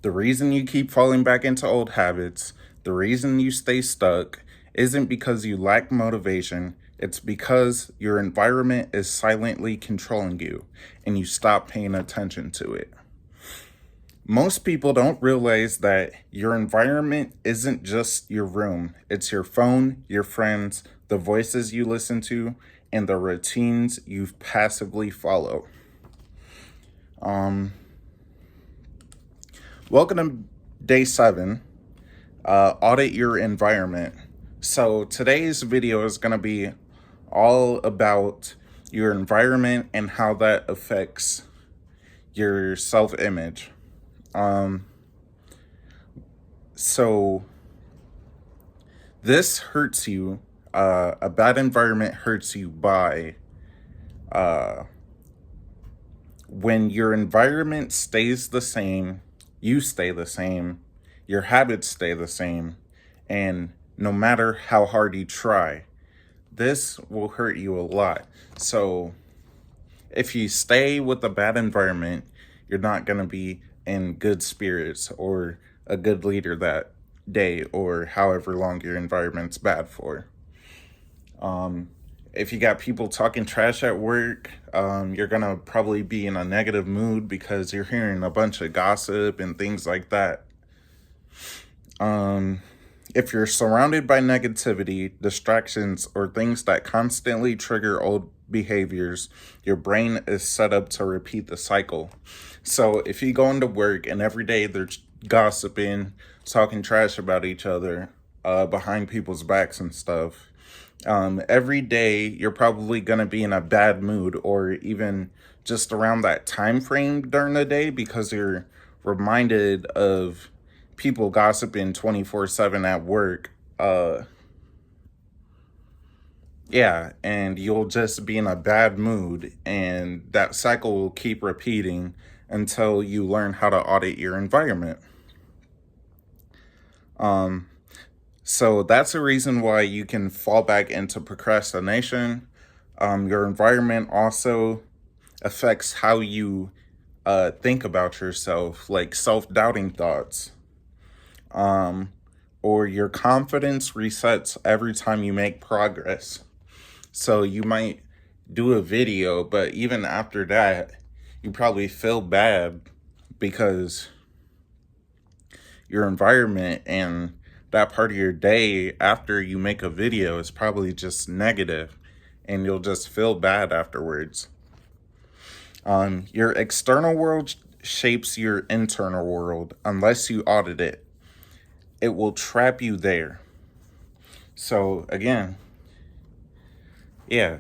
The reason you keep falling back into old habits, the reason you stay stuck, isn't because you lack motivation. It's because your environment is silently controlling you and you stop paying attention to it. Most people don't realize that your environment isn't just your room, it's your phone, your friends, the voices you listen to, and the routines you passively follow. Um, Welcome to day 7. Audit your environment. So today's video is going to be all about your environment and how that affects your self-image. Um, so this hurts you. A bad environment hurts you by when your environment stays the same, you stay the same, your habits stay the same, and no matter how hard you try, this will hurt you a lot. So if you stay with a bad environment, you're not going to be in good spirits or a good leader that day or however long your environment's bad for. If you got people talking trash at work, you're gonna probably be in a negative mood because you're hearing a bunch of gossip and things like that. If you're surrounded by negativity, distractions, or things that constantly trigger old behaviors, your brain is set up to repeat the cycle. So if you go into work and every day they're gossiping, talking trash about each other, behind people's backs and stuff, every day you're probably going to be in a bad mood, or even just around that time frame during the day, because you're reminded of people gossiping 24/7 at work. Yeah, and you'll just be in a bad mood, and that cycle will keep repeating until you learn how to audit your environment. So that's a reason why you can fall back into procrastination. Your environment also affects how you think about yourself, like self-doubting thoughts. Or your confidence resets every time you make progress. So you might do a video, but even after that, you probably feel bad because your environment and that part of your day after you make a video is probably just negative, and you'll just feel bad afterwards. Your external world shapes your internal world. Unless you audit it, it will trap you there. So again, yeah,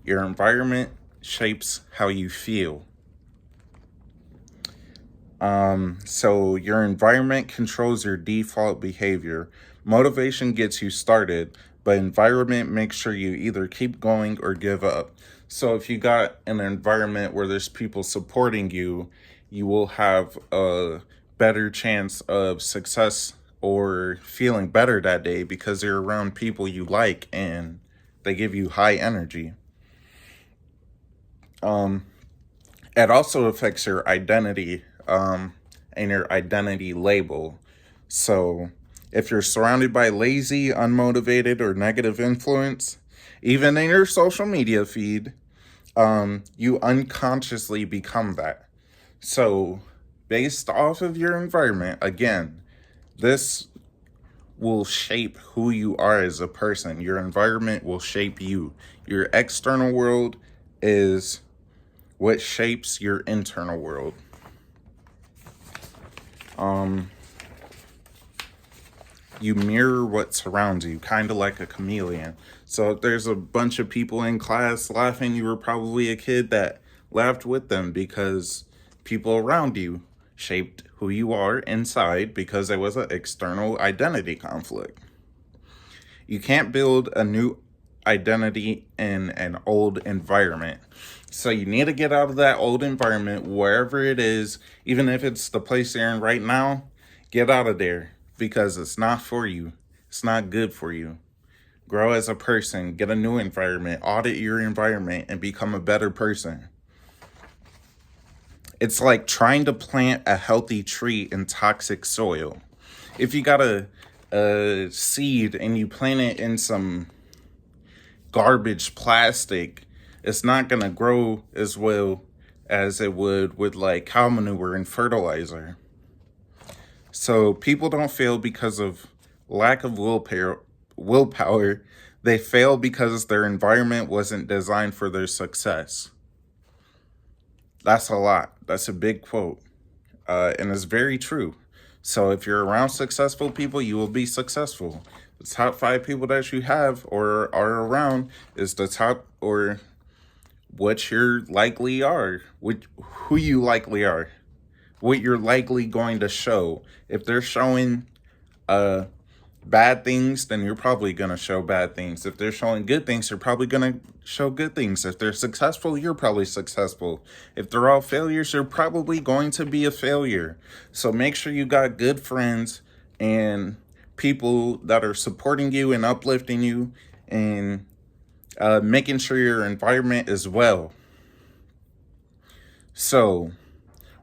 your environment shapes how you feel. So your environment controls your default behavior. Motivation gets you started, but environment makes sure you either keep going or give up. So if you got an environment where there's people supporting you, you will have a better chance of success or feeling better that day because you're around people you like and they give you high energy. It also affects your identity, and your identity label. So if you're surrounded by lazy, unmotivated, or negative influence, even in your social media feed, you unconsciously become that. So based off of your environment, again, this will shape who you are as a person. Your environment will shape you. Your external world is what shapes your internal world. You mirror what surrounds you, kind of like a chameleon. So if there's a bunch of people in class laughing, you were probably a kid that laughed with them because people around you shaped who you are inside, because there was an external identity conflict. You can't build a new identity in an old environment. So you need to get out of that old environment, wherever it is, even if it's the place you're in right now. Get out of there, because it's not for you. It's not good for you. Grow as a person, get a new environment, audit your environment, and become a better person. It's like trying to plant a healthy tree in toxic soil. If you got a seed and you plant it in some garbage plastic, it's not going to grow as well as it would with like cow manure and fertilizer. So people don't fail because of lack of willpower. They fail because their environment wasn't designed for their success. That's a lot. That's a big quote. And it's very true. So if you're around successful people, you will be successful. The top 5 people that you have or are around is the top, or what you're likely are, who you likely are, what you're likely going to show. If they're showing bad things, then you're probably going to show bad things. If they're showing good things, you're probably going to show good things. If they're successful, you're probably successful. If they're all failures, you're probably going to be a failure. So make sure you got good friends and people that are supporting you and uplifting you, and making sure your environment is well. So,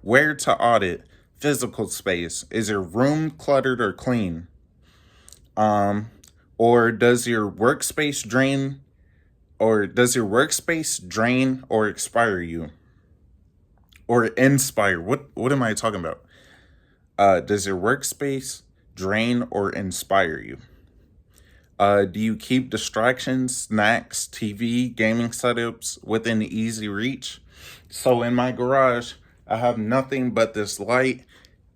where to audit? Physical space. Is your room cluttered or clean? Or does your workspace drain or expire you? Or inspire? What am I talking about? Does your workspace drain or inspire you? Do you keep distractions, snacks, TV, gaming setups within easy reach? So in my garage, I have nothing but this light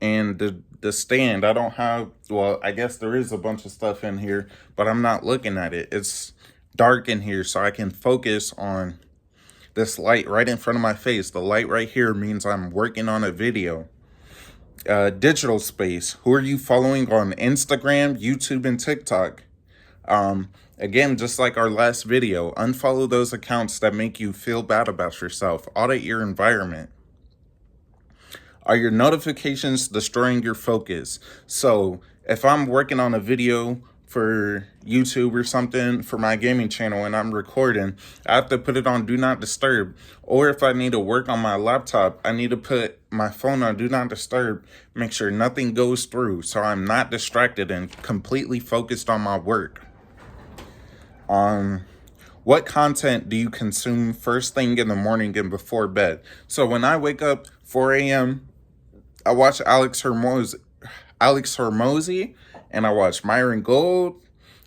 and the stand. I don't have, well, I guess there is a bunch of stuff in here, but I'm not looking at it. It's dark in here, so I can focus on this light right in front of my face. The light right here means I'm working on a video. Digital space. Who are you following on Instagram, YouTube, and TikTok? Again, just like our last video, unfollow those accounts that make you feel bad about yourself. Audit your environment. Are your notifications destroying your focus? So if I'm working on a video for YouTube or something for my gaming channel and I'm recording, I have to put it on do not disturb. Or if I need to work on my laptop, I need to put my phone on do not disturb, make sure nothing goes through so I'm not distracted and completely focused on my work. What content do you consume first thing in the morning and before bed? So when I wake up 4 a.m., I watch Alex Hormozy, and I watch Myron Gold,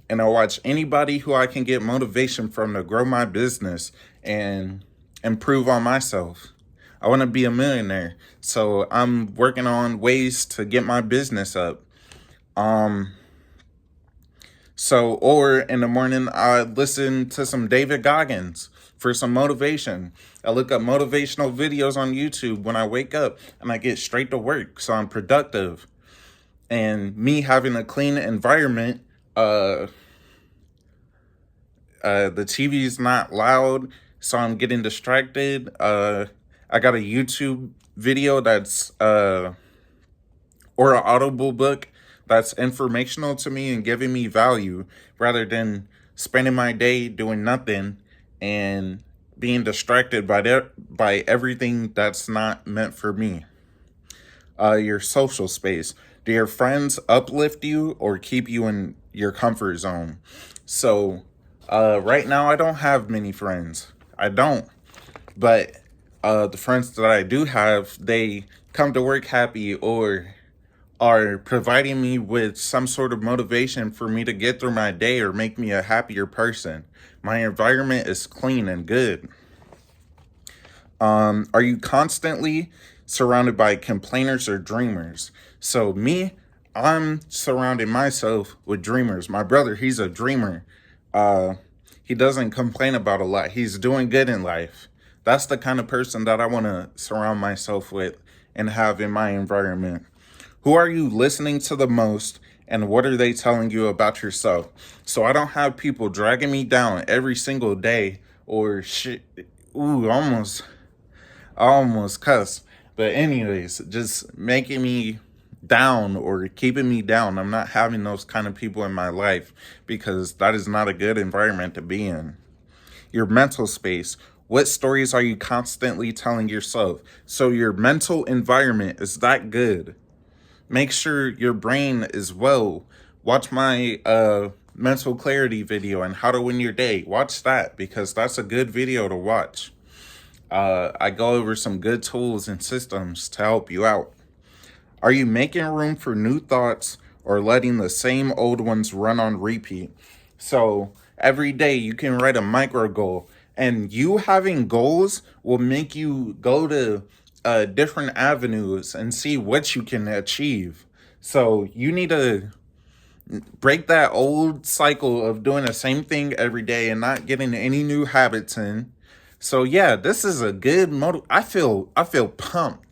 and I watch anybody who I can get motivation from to grow my business and improve on myself. I want to be a millionaire, so I'm working on ways to get my business up. So, or in the morning, I listen to some David Goggins for some motivation. I look up motivational videos on YouTube when I wake up, and I get straight to work, so I'm productive. And me having a clean environment, the TV's not loud, so I'm getting distracted. I got a YouTube video that's, or an Audible book that's informational to me and giving me value, rather than spending my day doing nothing and being distracted by everything that's not meant for me. Your social space. Do your friends uplift you or keep you in your comfort zone? So right now I don't have many friends. I don't. But the friends that I do have, they come to work happy or are providing me with some sort of motivation for me to get through my day or make me a happier person. My environment is clean and good. Are you constantly surrounded by complainers or dreamers? So me, I'm surrounding myself with dreamers. My brother, he's a dreamer. He doesn't complain about a lot. He's doing good in life. That's the kind of person that I want to surround myself with and have in my environment. Who are you listening to the most, and what are they telling you about yourself? So I don't have people dragging me down every single day or shit. Ooh, I almost cussed. But anyways, just making me down or keeping me down. I'm not having those kind of people in my life, because that is not a good environment to be in. Your mental space. What stories are you constantly telling yourself? So your mental environment is that good. Make sure your brain is well. Watch my mental clarity video and how to win your day. Watch that because that's a good video to watch. I go over some good tools and systems to help you out. Are you making room for new thoughts or letting the same old ones run on repeat? So every day you can write a micro goal, and you having goals will make you go to different avenues and see what you can achieve. So you need to break that old cycle of doing the same thing every day and not getting any new habits in. So yeah, this is a good I feel pumped.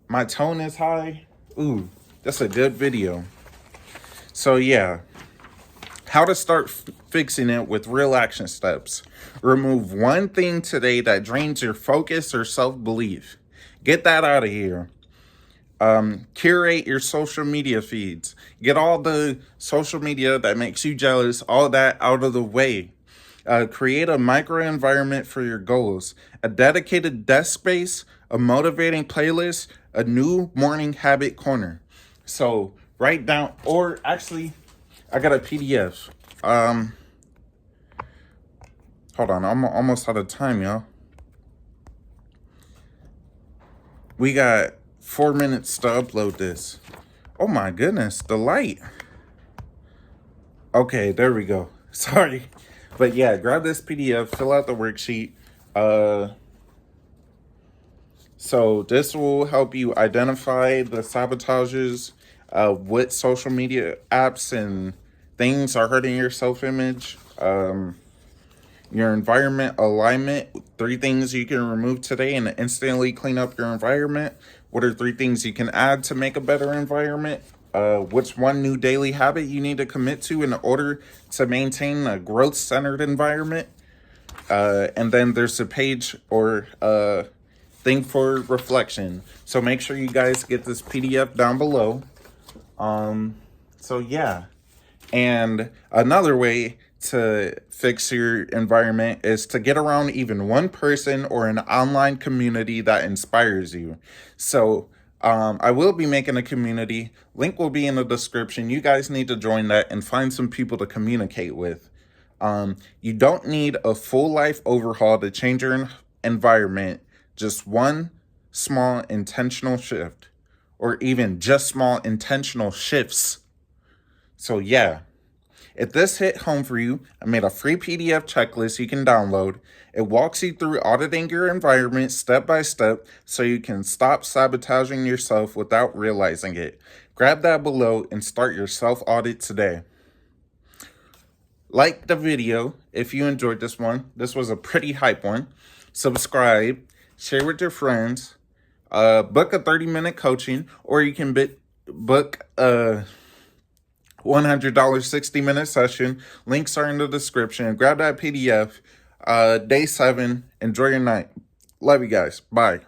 My tone is high. Ooh, that's a good video. So yeah, how to start fixing it with real action steps. Remove one thing today that drains your focus or self-belief. Get that out of here. Curate your social media feeds. Get all the social media that makes you jealous, all that out of the way. Create a micro environment for your goals, a dedicated desk space, a motivating playlist, a new morning habit corner. So write down, or actually, I got a PDF. Hold on, I'm almost out of time, y'all. We got 4 minutes to upload this. Oh my goodness, the light. Okay, there we go. Sorry. But yeah, grab this PDF, fill out the worksheet. So this will help you identify the sabotages, what social media apps and things are hurting your self-image, your environment alignment, 3 things you can remove today and instantly clean up your environment. What are 3 things you can add to make a better environment? What's one new daily habit you need to commit to in order to maintain a growth-centered environment? And then there's a page or thing for reflection. So make sure you guys get this PDF down below. So yeah. And another way to fix your environment is to get around even one person or an online community that inspires you. So I will be making a community. Link will be in the description. You guys need to join that and find some people to communicate with. You don't need a full life overhaul to change your environment. Just one small intentional shift, or even just small intentional shifts. So yeah, if this hit home for you, I made a free PDF checklist you can download. It walks you through auditing your environment step by step so you can stop sabotaging yourself without realizing it. Grab that below and start your self-audit today. Like the video if you enjoyed this one. This was a pretty hype one. Subscribe, share with your friends, book a 30-minute coaching, or you can book a $100 60-minute session. Links are in the description. Grab that PDF. Day 7. Enjoy your night. Love you guys. Bye.